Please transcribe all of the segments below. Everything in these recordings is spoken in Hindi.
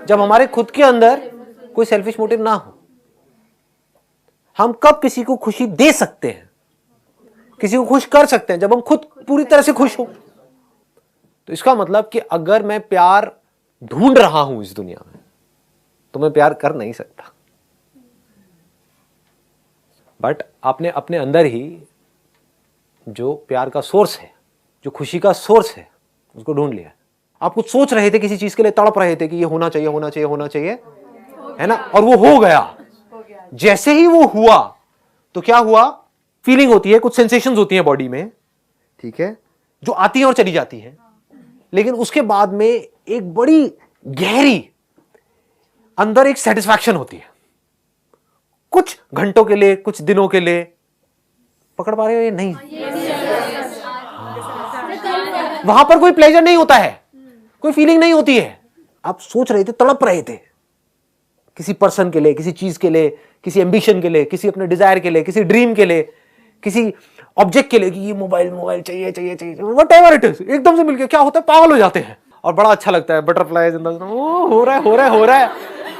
जब हमारे खुद के अंदर कोई सेल्फिश मोटिव ना हो। हम कब किसी को खुशी दे सकते हैं, किसी को खुश कर सकते हैं, जब हम खुद पूरी तरह से खुश हो। तो इसका मतलब कि अगर मैं प्यार ढूंढ रहा हूं इस दुनिया में तो मैं प्यार कर नहीं सकता। बट आपने अपने अंदर ही जो प्यार का सोर्स है, जो खुशी का सोर्स है, उसको ढूंढ लिया। आप कुछ सोच रहे थे, किसी चीज के लिए तड़प रहे थे कि ये होना चाहिए, होना चाहिए, होना चाहिए, है ना, और वो हो गया। जैसे ही वो हुआ तो क्या हुआ, फीलिंग होती है, कुछ सेंसेशंस होती है बॉडी में, ठीक है, जो आती है और चली जाती है। लेकिन उसके बाद में एक बड़ी गहरी अंदर एक सेटिस्फैक्शन होती है, कुछ घंटों के लिए, कुछ दिनों के लिए। पकड़ पा रहे हो ये? नहीं, वहां पर कोई प्लेजर नहीं होता है, कोई फीलिंग नहीं होती है। आप सोच रहे थे, तड़प रहे थे किसी पर्सन के लिए, किसी चीज के लिए, किसी एम्बिशन के लिए, किसी अपने डिजायर के लिए, किसी ड्रीम के लिए, किसी ऑब्जेक्ट के लिए कि ये मोबाइल मोबाइल चाहिए चाहिए चाहिए, व्हाटएवर इट इज। एकदम से मिलके क्या होता है, पागल हो जाते हैं और बड़ा अच्छा लगता है। बटरफ्लाईज इन द हो रहा है, हो रहा है, हो रहा है,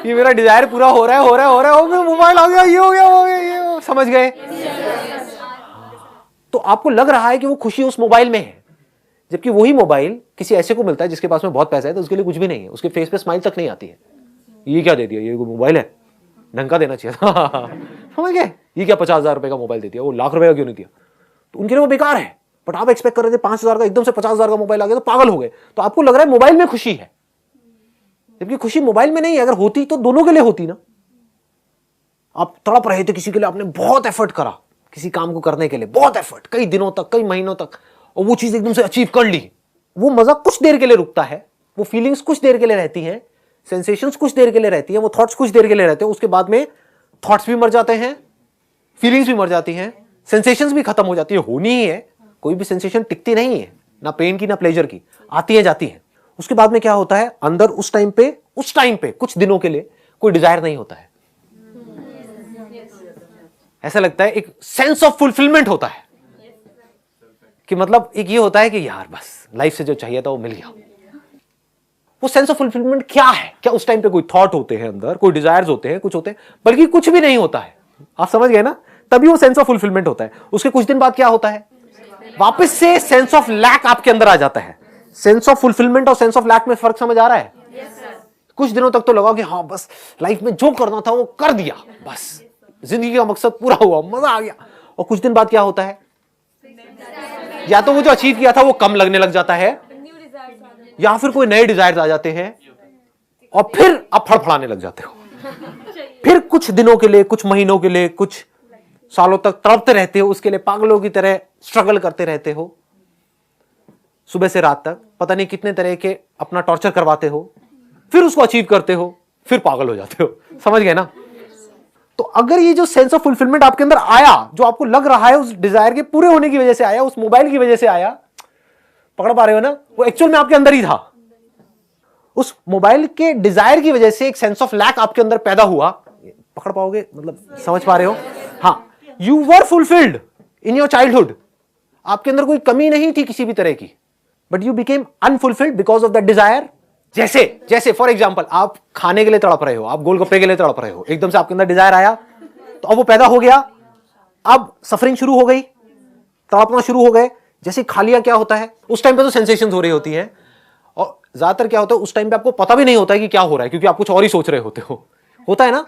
ये मेरा डिजायर पूरा हो रहा है, हो रहा है, हो रहा है, हो गया, मोबाइल आ गया, ये हो गया, हो गया, ये समझ गए। तो आपको लग रहा है कि वो खुशी उस मोबाइल में है, जबकि वही मोबाइल किसी ऐसे को मिलता है जिसके पास में बहुत पैसा है, तो उसके लिए कुछ भी नहीं है, उसके फेस पे स्माइल तक नहीं आती है। ये क्या दे दिया, ये मोबाइल है, ढंग का देना चाहिए था। समझ गए, ये क्या 50,000 रुपए का मोबाइल दे दिया, वो लाख रुपए का क्यों नहीं दिया। तो उनके लिए वो बेकार है। बट आप एक्सपेक्ट कर रहे थे 5,000 का, एकदम से 50,000 का मोबाइल आ गया तो पागल हो गए। तो आपको लग रहा है मोबाइल में खुशी है, जबकि खुशी मोबाइल में नहीं है। अगर होती तो दोनों के लिए होती ना। आप तड़प रहे थे किसी के लिए, आपने बहुत एफर्ट करा किसी काम को करने के लिए, बहुत एफर्ट, कई दिनों तक, कई महीनों तक, और वो चीज एकदम से अचीव कर ली। वो मजा कुछ देर के लिए रुकता है, वो फीलिंग्स कुछ देर के लिए रहती हैं, सेंसेशंस कुछ देर के लिए रहती है, वो थॉट्स कुछ देर के लिए रहते हैं। उसके बाद में थॉट्स भी मर जाते हैं, फीलिंग्स भी मर जाती हैं, सेंसेशंस भी खत्म हो जाती है। होनी ही है, कोई भी सेंसेशन टिकती नहीं है, ना पेन की ना प्लेजर की, आती है जाती है। उसके बाद में क्या होता है, अंदर उस टाइम पे कुछ दिनों के लिए कोई डिजायर नहीं होता है। ऐसा लगता है एक सेंस ऑफ फुलफिलमेंट होता है कि मतलब एक ये होता है कि यार बस लाइफ से जो चाहिए था वो मिल गया। वो सेंस ऑफ फुलफिलमेंट क्या है? क्या उस टाइम पे कोई थॉट होते हैं अंदर, कोई डिजायर्स होते हैं, कुछ होते हैं, बल्कि कुछ भी नहीं होता है। आप समझ गए ना, तभी वो सेंस ऑफ फुलफिलमेंट होता है। उसके कुछ दिन बाद क्या होता है, वापस से सेंस ऑफ लैक आपके अंदर आ जाता है। सेंस ऑफ फुलफिलमेंट और सेंस ऑफ लैक में फर्क समझ आ रहा है? कुछ दिनों तक तो लगा कि हाँ बस लाइफ में जो करना था वो कर दिया, बस जिंदगी का मकसद पूरा हुआ, मजा आ गया। और कुछ दिन बाद क्या होता है, या तो वो जो अचीव किया था वो कम लगने लग जाता है, या फिर कोई नए डिजायर आ जाते हैं, और फिर आप फड़फड़ाने लग जाते हो। फिर कुछ दिनों के लिए, कुछ महीनों के लिए, कुछ सालों तक तड़पते रहते हो, उसके लिए पागलों की तरह स्ट्रगल करते रहते हो, सुबह से रात तक पता नहीं कितने तरह के अपना टॉर्चर करवाते हो, फिर उसको अचीव करते हो, फिर पागल हो जाते हो। समझ गए ना? तो अगर ये जो सेंस ऑफ फुलफिलमेंट आपके अंदर आया, जो आपको लग रहा है उस डिजायर के पूरे होने की वजह से आया, उस मोबाइल की वजह से आया, पकड़ पा रहे हो ना, वो एक्चुअल में आपके अंदर ही था। उस मोबाइल के डिजायर की वजह से एक सेंस ऑफ लैक आपके अंदर पैदा हुआ। पकड़ पाओगे, मतलब समझ पा रहे हो? हाँ, you were fulfilled in your childhood, आपके अंदर कोई कमी नहीं थी किसी भी तरह की, but you became unfulfilled because of that desire. जैसे फॉर एग्जाम्पल, आप खाने के लिए तड़प रहे हो, आप गोलगप्पे के लिए तड़प रहे हो, एकदम से आपके अंदर डिजायर आया, तो अब वो पैदा हो गया, अब सफरिंग शुरू हो गई, तड़पना शुरू हो गए। जैसे खा लिया, क्या होता है उस टाइम पे, तो सेंसेशंस हो रही होती हैं, और ज्यादातर क्या होता है उस टाइम पे आपको पता भी नहीं होता है कि क्या हो रहा है, क्योंकि आप कुछ और ही सोच रहे होते हो। होता है ना,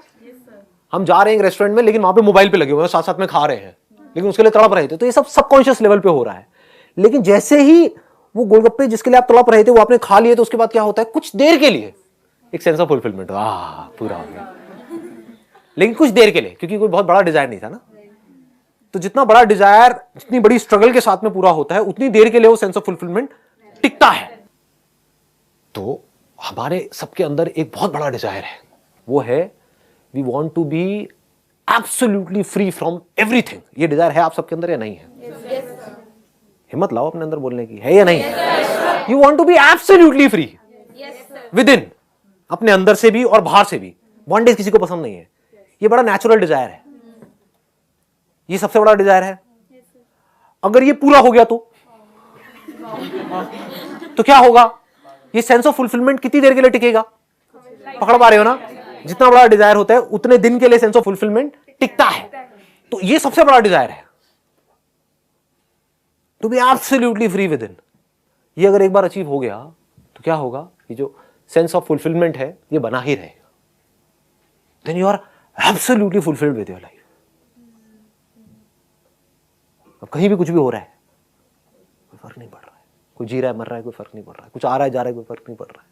हम जा रहे हैं रेस्टोरेंट में, लेकिन वहां पे मोबाइल पे लगे हुए हैं, साथ साथ में खा रहे हैं, लेकिन उसके लिए तड़प रहे थे। तो ये सब सबकॉन्शियस लेवल पे हो रहा है। लेकिन जैसे ही वो गोलगप्पे जिसके लिए आप तड़प रहे थे वो आपने खा लिए, तो उसके बाद क्या होता है, कुछ देर के लिए एक सेंस ऑफ फुलफिलमेंट, पूरा हो गया, लेकिन कुछ देर के लिए, क्योंकि कोई बहुत बड़ा डिजायर नहीं था ना। तो जितना बड़ा डिजायर, जितनी बड़ी स्ट्रगल के साथ में पूरा होता है, उतनी देर के लिए वो सेंस ऑफ फुलफिलमेंट टिकता है। तो हमारे सबके अंदर एक बहुत बड़ा डिजायर है, वो है we want to be absolutely free from everything. ये डिजायर है आप सबके अंदर या नहीं है? हिम्मत लाओ अपने अंदर बोलने की, है या नहीं है? You want to be absolutely free within, अपने अंदर से भी और बाहर से भी। बॉन्डेज किसी को पसंद नहीं है, ये बड़ा नेचुरल डिजायर है, ये सबसे बड़ा डिजायर है। अगर ये पूरा हो गया तो क्या होगा, ये सेंस ऑफ फुलफिलमेंट कितनी देर के लिए टिकेगा? पकड़ पा रहे हो ना? जितना बड़ा डिजायर होता है उतने दिन के लिए सेंस ऑफ फुलफिलमेंट टिकता है। तो ये सबसे बड़ा डिजायर है, to be absolutely free within. ये अगर एक बार अचीव हो गया तो क्या होगा, ये जो सेंस ऑफ फुलफिलमेंट है ये बना ही रहेगा। Then you are absolutely fulfilled with your life. अब कहीं भी कुछ भी हो रहा है कोई फर्क नहीं पड़ रहा है, कोई जी रहा है मर रहा है कोई फर्क नहीं पड़ रहा है, कुछ आ रहा है जा रहा है कोई फर्क नहीं पड़ रहा है,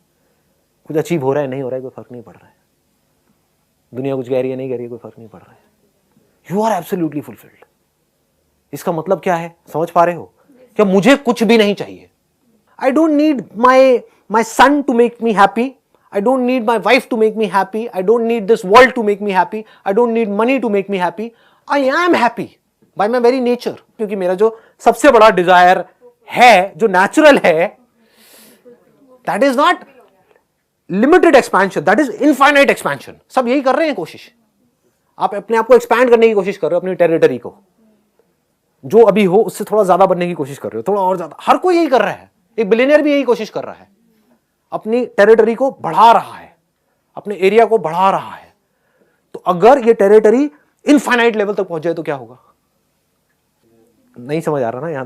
कुछ अचीव हो रहा है नहीं हो रहा है कोई फर्क नहीं पड़ रहा है, दुनिया कुछ कह रही है नहीं कह रही है कोई फर्क नहीं पड़ रहा है। You are absolutely fulfilled. इसका मतलब क्या है, समझ पा रहे हो? क्या मुझे कुछ भी नहीं चाहिए। I don't need my son to make me happy, I don't need my wife to make me happy. I don't need this world to make me happy. I don't need money to make me happy. I am happy by my very nature. क्योंकि मेरा जो सबसे बड़ा डिजायर है, जो नेचुरल है, that is not limited expansion, that is infinite expansion. सब यही कर रहे हैं कोशिश। आप अपने आप को एक्सपैंड करने की कोशिश कर रहे हो, अपनी टेरिटरी को, जो अभी हो उससे थोड़ा ज्यादा बनने की कोशिश कर रहे हो, थोड़ा और ज्यादा। हर कोई यही कर रहा है, एक बिलियनियर भी यही कोशिश कर रहा है, अपनी टेरिटरी को बढ़ा रहा है, अपने एरिया को बढ़ा रहा है। तो अगर ये टेरिटरी इनफाइनाइट लेवल तक पहुंच जाए तो क्या होगा? नहीं समझ आ रहा ना? यहां